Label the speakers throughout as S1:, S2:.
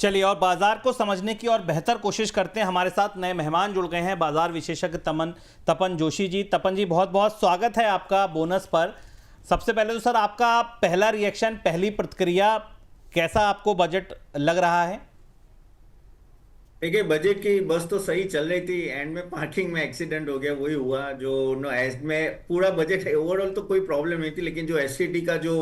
S1: चलिए और बाजार को समझने की और बेहतर कोशिश करते हैं। हमारे साथ नए मेहमान जुड़ गए हैं, बाजार विशेषज्ञ तपन जोशी जी। तपन जी, बहुत बहुत स्वागत है आपका बोनस पर। सबसे पहले तो सर आपका पहला रिएक्शन, पहली प्रतिक्रिया, कैसा आपको बजट लग रहा है?
S2: देखिए, बजट की बस तो सही चल रही थी, एंड में पार्किंग में एक्सीडेंट हो गया, वही हुआ जो नो एज में पूरा बजट है। ओवरऑल तो कोई प्रॉब्लम नहीं थी, लेकिन जो एसटीटी का जो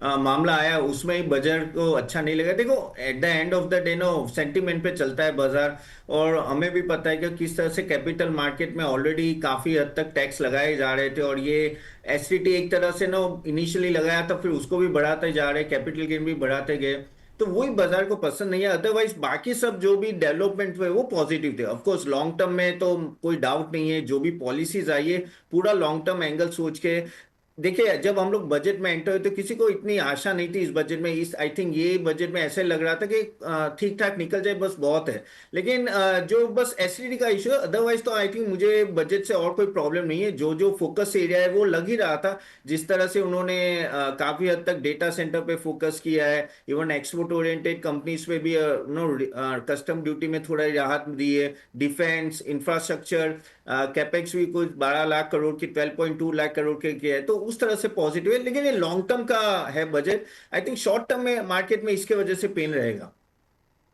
S2: मामला आया उसमें ही बजट को अच्छा नहीं लगा। देखो, at the end of the day no sentiment पे चलता है बाजार, और हमें भी पता है कि किस तरह से कैपिटल मार्केट में ऑलरेडी काफी हद तक टैक्स लगाए जा रहे थे, और ये एसटीटी एक तरह से नो इनिशियली लगाया था, फिर उसको भी बढ़ाते जा रहे, कैपिटल गेन भी बढ़ाते गए, तो वही बाजार को पसंद नहीं है। अदरवाइज बाकी सब जो भी डेवलपमेंट हुए वो पॉजिटिव थे। ऑफ कोर्स लॉन्ग टर्म में तो कोई डाउट नहीं है, जो भी पॉलिसीज आई है पूरा लॉन्ग टर्म एंगल सोच के। देखिए, जब हम लोग बजट में एंटर हुए तो किसी को इतनी आशा नहीं थी इस बजट में। इस आई थिंक ये बजट में ऐसे लग रहा था कि ठीक ठाक निकल जाए, बस बहुत है। लेकिन जो बस एसटीडी का इशू है, अदरवाइज तो आई थिंक मुझे बजट से और कोई प्रॉब्लम नहीं है। जो जो फोकस एरिया है वो लग ही रहा था। जिस तरह से उन्होंने काफी हद तक डेटा सेंटर पे फोकस किया है, इवन एक्सपोर्ट ओरिएंटेड कंपनीज पे भी नो कस्टम ड्यूटी में थोड़ा राहत दी है, डिफेंस इंफ्रास्ट्रक्चर कैपेक्स भी कुछ 12 लाख करोड़ की 12.2 लाख करोड़ के किया है, तो उस तरह से पॉजिटिव है। लेकिन ये लॉन्ग टर्म का है budget, I think short term में मार्केट में इसके वजह से पेन रहेगा।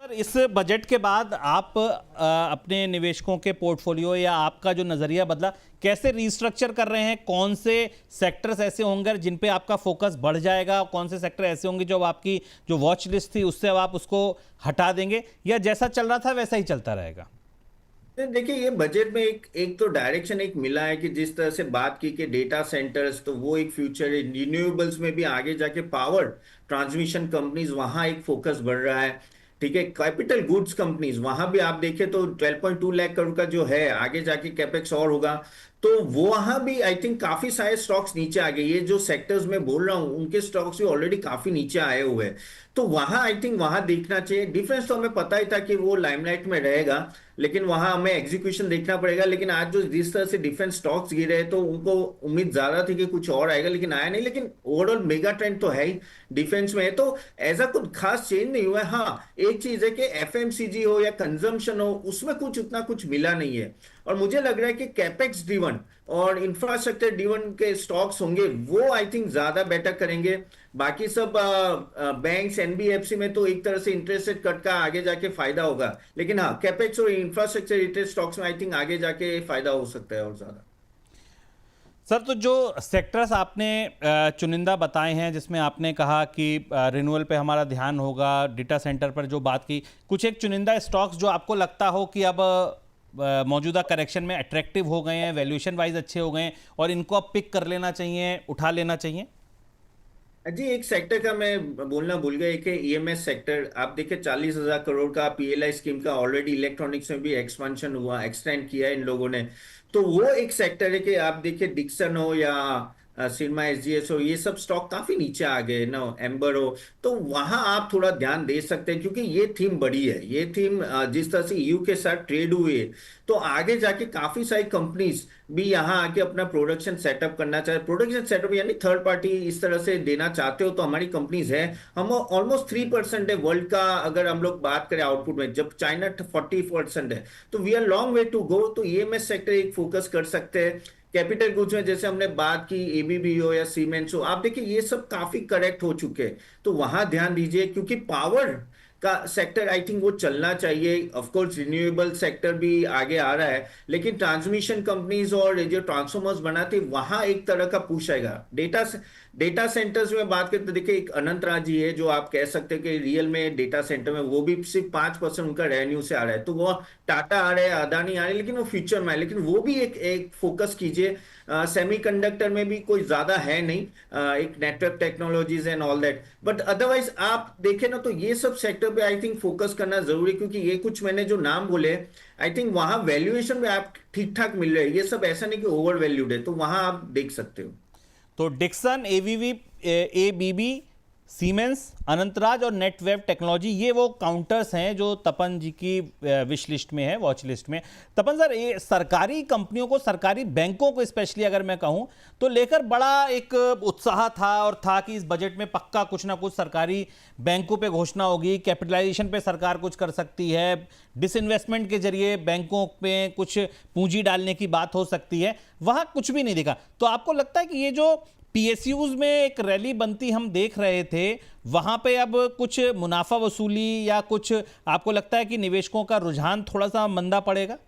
S1: सर, इस बजट के बाद आप अपने निवेशकों के पोर्टफोलियो या आपका जो नजरिया बदला, कैसे रीस्ट्रक्चर कर रहे हैं? कौन से सेक्टर्स ऐसे होंगे जिन पे आपका फोकस बढ़ जाएगा, कौन से सेक्टर ऐसे होंगे जो आपकी जो वॉच लिस्ट थी उससे अब आप उसको हटा देंगे, या जैसा चल रहा था वैसा ही चलता रहेगा?
S2: देखिए, ये बजट में एक एक तो डायरेक्शन एक मिला है कि जिस तरह से बात की कि डेटा सेंटर्स तो वो एक फ्यूचर है, रिन्यूएबल्स में भी आगे जाके पावर ट्रांसमिशन कंपनीज वहां एक फोकस बढ़ रहा है। ठीक है, कैपिटल गुड्स कंपनीज वहां भी आप देखें तो 12.2 लाख करोड़ का जो है, आगे जाके कैपेक्स और होगा, तो वो वहां भी आई थिंक काफी सारे स्टॉक्स नीचे आ गए। ये जो सेक्टर्स में बोल रहा हूँ उनके स्टॉक्स भी ऑलरेडी काफी नीचे आए हुए हैं, तो वहां आई थिंक वहां देखना चाहिए। डिफरेंस तो हमें पता ही था कि वो लाइमलाइट में रहेगा, लेकिन वहां हमें एग्जीक्यूशन देखना पड़ेगा। लेकिन आज जो जिस तरह से डिफेंस स्टॉक्स गिरे तो उनको उम्मीद ज्यादा थी कि कुछ और आएगा, लेकिन आया नहीं। लेकिन ओवरऑल मेगा ट्रेंड तो है ही डिफेंस में, तो ऐसा कुछ खास चेंज नहीं हुआ है। हाँ, एक चीज है कि एफएमसीजी हो या कंजम्पशन हो, उसमें कुछ उतना कुछ मिला नहीं है। और मुझे लग रहा है कि कैपेक्स ड्रिवन और इंफ्रास्ट्रक्चर ड्रिवन के स्टॉक्स होंगे, वो आई थिंक ज्यादा बेटर करेंगे। बाकी सब बैंक्स एनबीएफसी में तो एक तरह से इंटरेस्ट रेट कट का आगे जाके फायदा होगा, लेकिन हाँ, कैपेक्स और इंफ्रास्ट्रक्चर रिलेटेड स्टॉक्स में आई थिंक आगे जाके फायदा हो सकता है और ज्यादा।
S1: सर, तो जो सेक्टर्स आपने चुनिंदा बताए हैं, जिसमें आपने कहा कि रिन्यूअल पे हमारा ध्यान होगा, डेटा सेंटर पर जो बात की, कुछ एक चुनिंदा स्टॉक्स जो आपको लगता हो कि अब मौजूदा करेक्शन में अट्रैक्टिव हो गए हैं, वैल्यूएशन वाइज अच्छे हो गए हैं और इनको अब पिक कर लेना चाहिए, उठा लेना चाहिए?
S2: जी, एक सेक्टर का मैं बोलना भूल गया कि ईएमएस सेक्टर आप देखिए, 40,000 करोड़ का पीएलआई स्कीम का ऑलरेडी इलेक्ट्रॉनिक्स में भी एक्सपेंशन हुआ, एक्सटेंड किया है इन लोगों ने। तो वो एक सेक्टर है कि आप देखिए, डिक्सन हो या सिरमा एसजीएस हो, ये सब स्टॉक काफी नीचे आ गए ना, एम्बर हो, तो वहां आप थोड़ा ध्यान दे सकते हैं, क्योंकि ये थीम बड़ी है। ये थीम जिस तरह से ईयू के साथ ट्रेड हुए, तो आगे जाके काफी सारी कंपनीज भी यहाँ आके अपना प्रोडक्शन सेटअप करना चाहे, प्रोडक्शन सेटअप यानी थर्ड पार्टी इस तरह से देना चाहते हो, तो हमारी कंपनीज है। हम ऑलमोस्ट 3% है वर्ल्ड का, अगर हम लोग बात करें आउटपुट में, जब चाइना 40% है, तो we are long way to go. तो ईएमएस सेक्टर एक फोकस कर सकते हैं। कैपिटल गुड्स में जैसे हमने बात की, एबीबी हो या सीमेंट्स हो, आप देखिए ये सब काफी करेक्ट हो चुके हैं, तो वहां ध्यान दीजिए, क्योंकि पावर का सेक्टर आई थिंक वो चलना चाहिए। ऑफ कोर्स रिन्यूएबल सेक्टर भी आगे आ रहा है, लेकिन ट्रांसमिशन कंपनीज और जो ट्रांसफॉर्मर्स बनाते वहां एक तरह का पुश आएगा। डेटा सेंटर्स में बात करें तो देखिए, एक अनंत राज जी है जो आप कह सकते हैं कि रियल में डेटा सेंटर में वो भी सिर्फ 5% उनका रेवेन्यू से आ रहा है, तो वो टाटा आ रहे हैं, अदानी आ रहे हैं, लेकिन वो फ्यूचर में है। लेकिन वो भी एक फोकस कीजिए। सेमीकंडक्टर में भी कोई ज्यादा है नहीं, एक network technologies and all that, but otherwise आप देखें ना, तो ये सब सेक्टर पे आई थिंक फोकस करना जरूरी है, क्योंकि ये कुछ मैंने जो नाम बोले, आई थिंक वहां वैल्यूएशन में आप ठीक ठाक मिल रहे हैं। ये सब ऐसा नहीं कि ओवर वैल्यूड है, तो वहां आप देख सकते हो।
S1: तो डिक्सन, एवीवी, एबीबी सीमेंस, अनंतराज और नेटवेब टेक्नोलॉजी, ये वो काउंटर्स हैं जो तपन जी की विश लिस्ट में है, वॉच लिस्ट में। तपन सर, ये सरकारी कंपनियों को, सरकारी बैंकों को स्पेशली अगर मैं कहूं तो लेकर बड़ा एक उत्साह था और था कि इस बजट में पक्का कुछ ना कुछ सरकारी बैंकों पे घोषणा होगी, कैपिटलाइजेशन पे सरकार कुछ कर सकती है, डिसइन्वेस्टमेंट के जरिए बैंकों पे कुछ पूंजी डालने की बात हो सकती है। वहां कुछ भी नहीं दिखा। तो आपको लगता है कि ये जो पीएसयूज में एक रैली बनती हम देख रहे थे, वहां पे अब कुछ मुनाफा वसूली या कुछ आपको लगता है कि निवेशकों का रुझान थोड़ा सा मंदा पड़ेगा?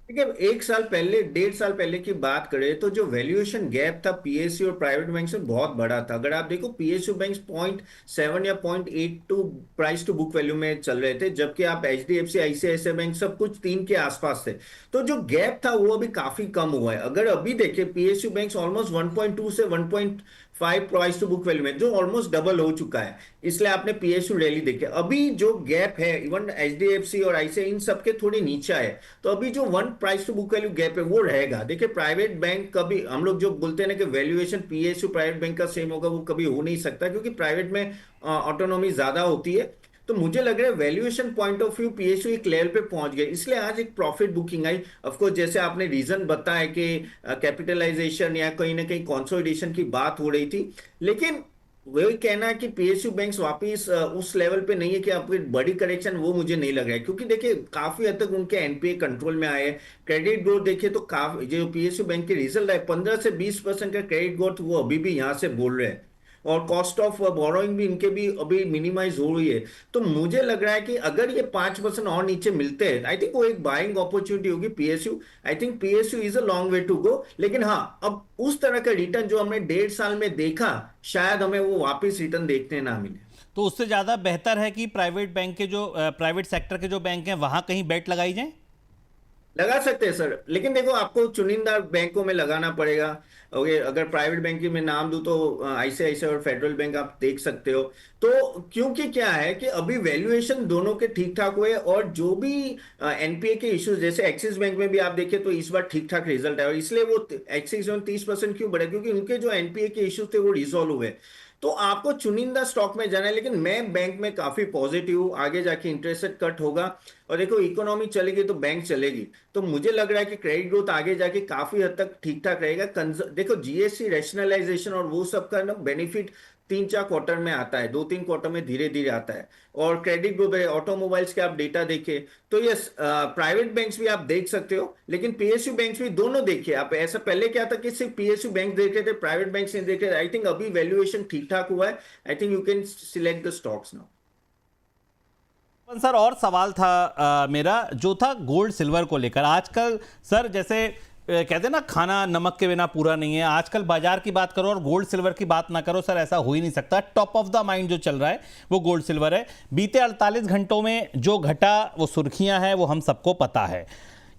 S2: देखिए, एक साल पहले, 1.5 साल पहले की बात करें तो जो वैल्यूएशन गैप था पीएसयू और प्राइवेट बैंक में बहुत बड़ा था। अगर आप देखो, पीएसयू बैंक 0.7 या 0.82 प्राइस टू बुक वैल्यू में चल रहे थे, जबकि आप एचडीएफसी, आईसीआईसीआई बैंक सब कुछ 3 के आसपास थे। तो जो गैप था वो अभी काफी कम हुआ है। अगर अभी देखें, पीएसयू बैंक ऑलमोस्ट 1.2 से 1.5 प्राइस टू बुक वैल्यू में, जो ऑलमोस्ट डबल हो चुका है। इसलिए आपने पीएसयू रैली देखे। अभी जो गैप है इवन एचडीएफसी और आईसीआई इन सबके थोड़ी नीचे है। तो अभी जो 1 price to book value gap है वो रहेगा। देखिए, प्राइवेट बैंक कभी, हम लोग जो बोलते हैं ना कि वैल्यूएशन पीएसयू प्राइवेट बैंक का सेम होगा, वो कभी हो नहीं सकता, क्योंकि प्राइवेट में ऑटोनॉमी ज्यादा होती है। तो मुझे लग रहा है valuation point of view PSU एक लेवल पे पहुंच गए, इसलिए आज एक profit booking I. Of course, जैसे आपने रीजन बताया कि कैपिटलाइजेशन या कहीं ना कहीं कंसोलिडेशन की बात हो रही थी, लेकिन वही कहना है कि पीएसयू बैंक्स वापिस उस लेवल पे नहीं है कि आपकी बड़ी करेक्शन, वो मुझे नहीं लग रहा है। क्योंकि देखिए, काफी हद तक उनके एनपीए कंट्रोल में आए। क्रेडिट ग्रोथ देखिए तो काफी, जो पीएसयू बैंक के रिजल्ट आए, 15 से 20% का क्रेडिट ग्रोथ वो अभी भी यहां से बोल रहे हैं। और कॉस्ट ऑफ बोरोइंग भी इनके भी अभी मिनिमाइज हो रही है। तो मुझे लग रहा है कि अगर ये 5% और नीचे मिलते हैं, आई थिंक वो एक बाइंग अपॉर्चुनिटी होगी PSU. I think PSU is a long way to go. लेकिन हाँ, अब उस तरह का रिटर्न जो हमने 1.5 साल में देखा, शायद हमें वो वापस रिटर्न देखने ना मिले।
S1: तो उससे ज्यादा बेहतर है कि प्राइवेट बैंक के जो प्राइवेट सेक्टर के जो बैंक हैं वहां कहीं बेट लगाई जाए।
S2: लगा सकते हैं सर, लेकिन देखो, आपको चुनिंदा बैंकों में लगाना पड़ेगा। ओके, अगर प्राइवेट बैंक की मैं नाम दूं तो आईसीआईसीआई और फेडरल बैंक आप देख सकते हो। तो क्योंकि क्या है कि अभी वैल्यूएशन दोनों के ठीक ठाक हुए, और जो भी एनपीए के इश्यूज, जैसे एक्सिस बैंक में भी आप देखिए तो इस बार ठीक ठाक रिजल्ट है। और इसलिए वो एक्सिस में 30% क्यों बढ़े, क्योंकि उनके जो एनपीए के इश्यूज थे वो रिजोल्व हुए। तो आपको चुनिंदा स्टॉक में जाना है, लेकिन मैं बैंक में काफी पॉजिटिव हूँ। आगे जाके इंटरेस्ट रेट कट होगा और देखो, इकोनॉमी चलेगी तो बैंक चलेगी। तो मुझे लग रहा है कि क्रेडिट ग्रोथ आगे जाके काफी हद तक ठीक ठाक रहेगा। देखो, जीएसटी रैशनलाइजेशन और वो सब का ना बेनिफिट 3-4 क्वार्टर में आता है, 2-3 क्वार्टर में धीरे धीरे आता है। और क्रेडिट ग्रोथ है, ऑटोमोबाइल्स के आप डेटा देखे तो यस, प्राइवेट बैंक्स भी आप देख सकते हो, लेकिन पीएसयू बैंक्स भी दोनों देखिए आप। ऐसा पहले क्या था कि सिर्फ पीएसयू बैंक देख रहे थे, प्राइवेट बैंक्स नहीं देख रहे थे। आई थिंक अभी वैल्यूएशन ठीक ठाक हुआ है। I think you can select the stocks now.
S1: Sir, और सवाल था मेरा, जो था गोल्ड सिल्वर को लेकर। आजकल सर, जैसे कहते हैं ना, खाना नमक के बिना पूरा नहीं है। आजकल बाजार की बात करो और गोल्ड सिल्वर की बात ना करो सर, ऐसा हो ही नहीं सकता। टॉप ऑफ द माइंड जो चल रहा है वो गोल्ड सिल्वर है। बीते 48 घंटों में जो घटा वो सुर्खियां हैं, वो हम सबको पता है।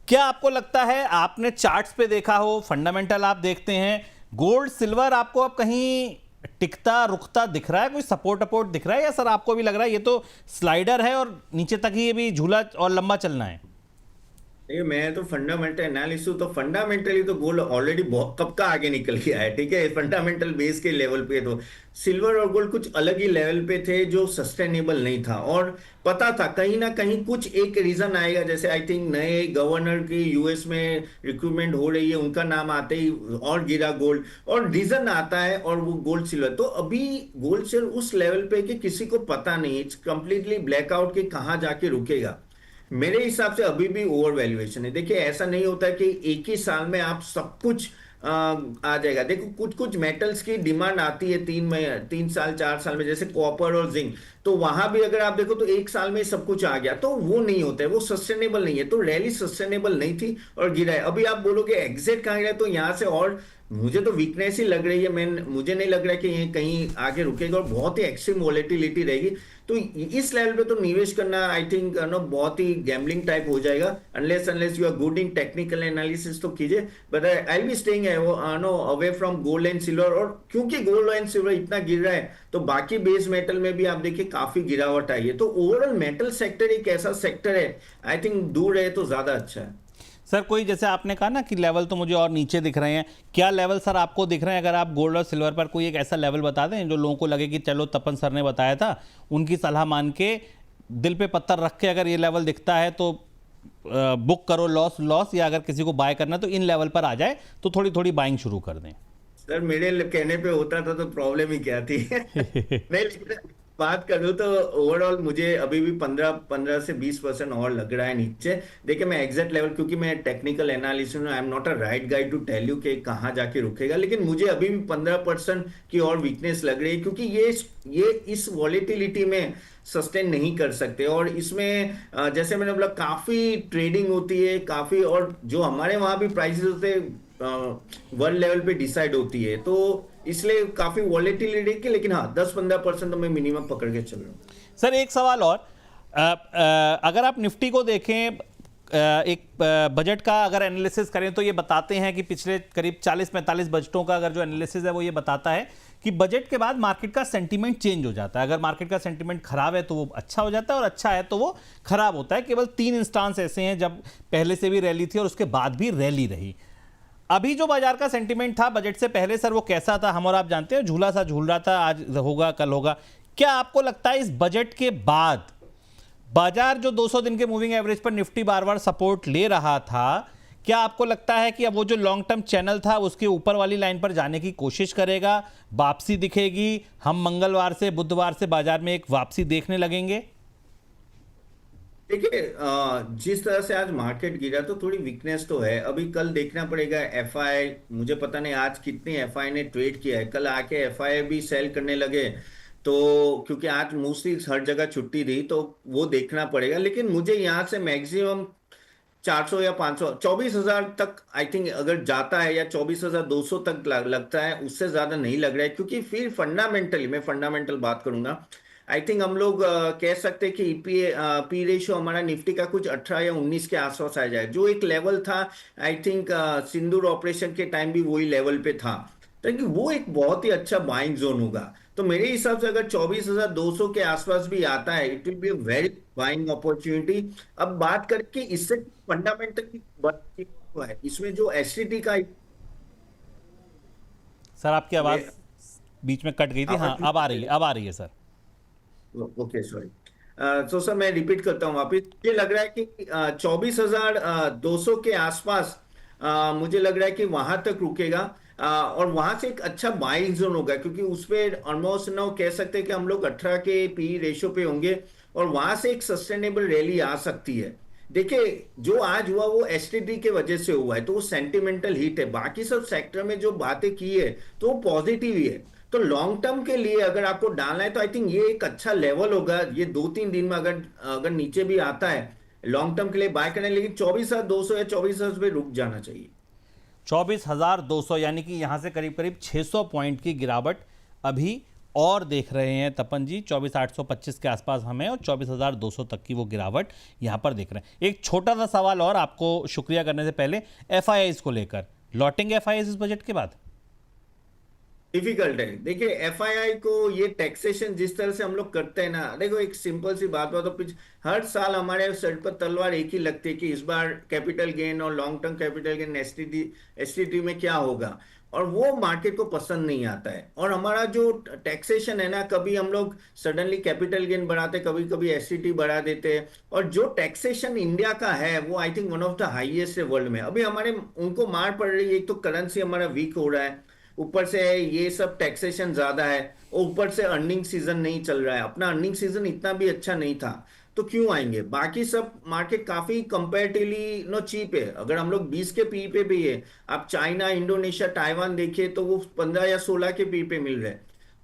S1: क्या आपको लगता है, आपने चार्ट्स पे देखा हो, फंडामेंटल आप देखते हैं, गोल्ड सिल्वर आपको अब कहीं टिकता रुकता दिख रहा है, कोई सपोर्ट अपोर्ट दिख रहा है, या सर आपको भी लग रहा है ये तो स्लाइडर है और नीचे तक ही ये भी झूला और लंबा चलना है?
S2: ये मैं तो फंडामेंटल एनालिसिस, तो फंडामेंटली तो गोल्ड ऑलरेडी बहुत कब का आगे निकल गया है। ठीक है, फंडामेंटल बेस के लेवल पे तो सिल्वर और गोल्ड कुछ अलग ही लेवल पे थे, जो सस्टेनेबल नहीं था। और पता था कहीं ना कहीं कुछ एक रीजन आएगा, जैसे आई थिंक नए गवर्नर की यूएस में रिक्रूटमेंट हो रही है, उनका नाम आते ही और गिरा गोल्ड, और रीजन आता है और वो गोल्ड सिल्वर। तो अभी गोल्ड सिल्वर उस लेवल पे कि किसी को पता नहीं, इट्स कंप्लीटली ब्लैकआउट कि कहाँ जाके रुकेगा। मेरे हिसाब से अभी भी ओवर वैल्यूएशन है। देखिए, ऐसा नहीं होता है कि एक ही साल में आप सब कुछ आ जाएगा। देखो, कुछ कुछ मेटल्स की डिमांड आती है 3 साल 4 साल में, जैसे कॉपर और जिंक। तो वहां भी अगर आप देखो तो एक साल में सब कुछ आ गया, तो वो नहीं होता है, वो सस्टेनेबल नहीं है। तो रैली सस्टेनेबल नहीं थी और गिरा है। अभी आप बोलोगे एग्जिट कहाँ गिरा, तो यहाँ से और मुझे तो वीकनेस ही लग रही है। मुझे नहीं लग रहा है कि ये कहीं आगे रुकेगा, और बहुत ही एक्सट्रीम वॉलेटिलिटी रहेगी। तो इस लेवल पे तो निवेश करना आई थिंक नो बहुत ही गैम्बलिंग टाइप हो जाएगा, unless you are good in technical analysis तो कीजिए। But I be staying no away from gold and silver. और क्योंकि गोल्ड एंड सिल्वर इतना गिर रहा है, तो बाकी बेस मेटल में भी आप देखिए काफी गिरावट आई है। तो ओवरऑल मेटल सेक्टर एक ऐसा सेक्टर है, आई थिंक दूर रहे तो ज्यादा अच्छा है।
S1: सर कोई जैसे आपने कहा ना कि लेवल तो मुझे और नीचे दिख रहे हैं, क्या लेवल सर आपको दिख रहे हैं? अगर आप गोल्ड और सिल्वर पर कोई एक ऐसा लेवल बता दें जो लोगों को लगे कि चलो तपन सर ने बताया था, उनकी सलाह मान के दिल पे पत्थर रख के अगर ये लेवल दिखता है तो बुक करो, लॉस लॉस, या अगर किसी को बाय करना तो इन लेवल पर आ जाए तो थोड़ी थोड़ी बाइंग शुरू कर दें।
S2: सर मेरे कहने पे होता था तो प्रॉब्लम ही क्या थी। नहीं, लेकिन बात करूँ तो ओवरऑल मुझे अभी भी 15 से 20% और लग रहा है नीचे। देखिए मैं एग्जैक्ट लेवल, क्योंकि मैं टेक्निकल एनालिसिस में, I am not a right guide to tell you कि कहाँ जाके रुकेगा, लेकिन मुझे अभी भी 15% की और वीकनेस लग रही है, क्योंकि ये इस वॉलेटिलिटी में सस्टेन नहीं कर सकते। और इसमें जैसे मैंने बोला काफी ट्रेडिंग होती है काफी, और जो हमारे वहां भी प्राइसेस होते हैं वर्ल्ड लेवल पे डिसाइड होती है, तो इसलिए काफी वॉलेटिलिटी की, लेकिन हाँ 10-15% तो मैं मिनिमम पकड़ के चल रहा हूँ।
S1: सर एक सवाल और, अगर आप निफ्टी को देखें, एक बजट का अगर एनालिसिस करें तो ये बताते हैं कि पिछले करीब 40-45 बजटों का अगर जो एनालिसिस है वो ये बताता है कि बजट के बाद मार्केट का सेंटीमेंट चेंज हो जाता है। अगर मार्केट का सेंटीमेंट खराब है तो वो अच्छा हो जाता है, और अच्छा है तो वो खराब होता है। केवल 3 इंस्टांस ऐसे हैं जब पहले से भी रैली थी और उसके बाद भी रैली रही। अभी जो बाजार का सेंटीमेंट था बजट से पहले सर, वो कैसा था? हम और आप जानते हैं, झूला सा झूल रहा था, आज होगा कल होगा। क्या आपको लगता है इस बजट के बाद बाजार जो 200 दिन के मूविंग एवरेज पर निफ्टी बार बार सपोर्ट ले रहा था, क्या आपको लगता है कि अब वो जो लॉन्ग टर्म चैनल था उसके ऊपर वाली लाइन पर जाने की कोशिश करेगा, वापसी दिखेगी, हम मंगलवार से बुधवार से बाजार में एक वापसी देखने लगेंगे?
S2: देखिए जिस तरह से आज मार्केट गिरा तो थोड़ी वीकनेस तो है। अभी कल देखना पड़ेगा एफआई, मुझे पता नहीं आज कितनी एफआई ने ट्रेड किया है। कल आके एफआई भी सेल करने लगे तो, क्योंकि आज मोस्टली हर जगह छुट्टी थी, तो वो देखना पड़ेगा। लेकिन मुझे यहाँ से मैक्सिमम 400 या 500, 24,000 तक आई थिंक अगर जाता है, या 24,200 तक लगता है, उससे ज्यादा नहीं लग रहा है। क्योंकि फिर फंडामेंटली, मैं फंडामेंटल बात करूंगा, आई थिंक हम लोग कह सकते हैं कि पी रेशियो हमारा निफ्टी का कुछ 18 या 19 के आसपास आ जाए, जो एक लेवल था। आई थिंक सिंदूर ऑपरेशन के टाइम भी वही लेवल पे था, तो वो एक बहुत ही अच्छा बाइंग जोन होगा। तो मेरे हिसाब से अगर 24,200 के आसपास भी आता है, it will be a very buying opportunity. अब बात करके इससे फंडामेंटल है, इसमें जो एसटीटी का,
S1: सर आपकी आवाज बीच में कट गई थी। हाँ अब आ रही है, अब आ रही है सर।
S2: Okay sorry. तो सर मैं रिपीट करता हूँ वापिस, मुझे लग रहा है कि 24,200 के आसपास मुझे लग रहा है कि वहां तक रुकेगा, और वहां से एक अच्छा बाइंग जोन होगा, क्योंकि उस पर ऑलमोस्ट ना कह सकते हैं कि हम लोग 18 के पी रेशियो पे होंगे, और वहां से एक सस्टेनेबल रैली आ सकती है। देखिए जो आज हुआ वो एसटीटी के वजह से हुआ है, तो वो सेंटिमेंटल हिट है। बाकी सब सेक्टर में जो बातें की है तो वो पॉजिटिव ही है। तो लॉन्ग टर्म के लिए अगर आपको डालना है तो आई थिंक ये एक अच्छा लेवल होगा। ये 2-3 दिन में अगर अगर नीचे भी आता है लॉन्ग टर्म के लिए बाय करना है, लेकिन 24,200 या 24,000 पे रुक जाना चाहिए।
S1: 24,200 यानी कि यहां से करीब करीब 600 पॉइंट की गिरावट अभी और देख रहे हैं तपन जी। 24,825 के आसपास हमें, और 24,200 तक की वो गिरावट यहां पर देख रहे हैं। एक छोटा सा सवाल और आपको शुक्रिया करने से पहले, एफआईआईज को लेकर, लौटेंगे एफआईआईज इस बजट के बाद?
S2: डिफिकल्ट है। देखिए एफआईआई को ये टैक्सेशन जिस तरह से हम लोग करते हैं ना, देखो एक सिंपल सी बात हो, तो हर साल हमारे सर पर तलवार एक ही लगती है कि इस बार कैपिटल गेन और long term capital gain STT में क्या होगा, और वो मार्केट को पसंद नहीं आता है। और हमारा जो टैक्सेशन है ना, कभी हम लोग सडनली कैपिटल गेन बढ़ाते, कभी कभी एसटीटी बढ़ा देते हैं, और जो टैक्सेशन इंडिया का है वो I think one of the highest है वर्ल्ड में। अभी हमारे उनको मार पड़ रही है, एक तो करेंसी हमारा वीक हो रहा है, ऊपर से ये सब टैक्सेशन ज्यादा है, और ऊपर से अर्निंग सीजन नहीं चल रहा है। अपना अर्निंग सीजन इतना भी अच्छा नहीं था, तो क्यों आएंगे? बाकी सब मार्केट काफी कंपैरेटिवली नो चीप है। अगर हम लोग 20 के पी पे भी है, आप चाइना, इंडोनेशिया, ताइवान देखिए तो वो 15 या 16 के पी पे मिल रहे हैं।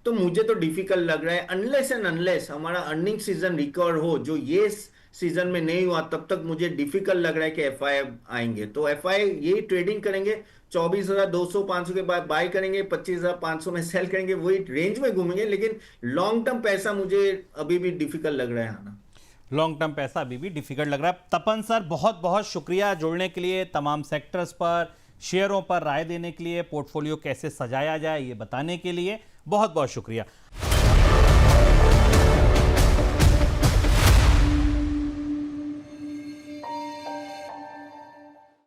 S2: तो मुझे तो डिफिकल्ट लग रहा है, अनलेस एंड अनलेस हमारा अर्निंग सीजन रिकवर हो, जो ये सीजन में नहीं हुआ, तब तक मुझे डिफिकल्ट लग रहा है कि एफआई आएंगे। तो एफआई यही ट्रेडिंग करेंगे, 24,200 500 के बाद बाय करेंगे, 25,500 में सेल करेंगे, वही रेंज में घूमेंगे। लेकिन लॉन्ग टर्म पैसा मुझे अभी भी डिफिकल्ट लग रहा है आना।
S1: लॉन्ग टर्म पैसा अभी भी डिफिकल्ट लग रहा है। तपन सर बहुत बहुत शुक्रिया जुड़ने के लिए, तमाम सेक्टर्स पर, शेयरों पर राय देने के लिए, पोर्टफोलियो कैसे सजाया जाए ये बताने के लिए बहुत बहुत शुक्रिया।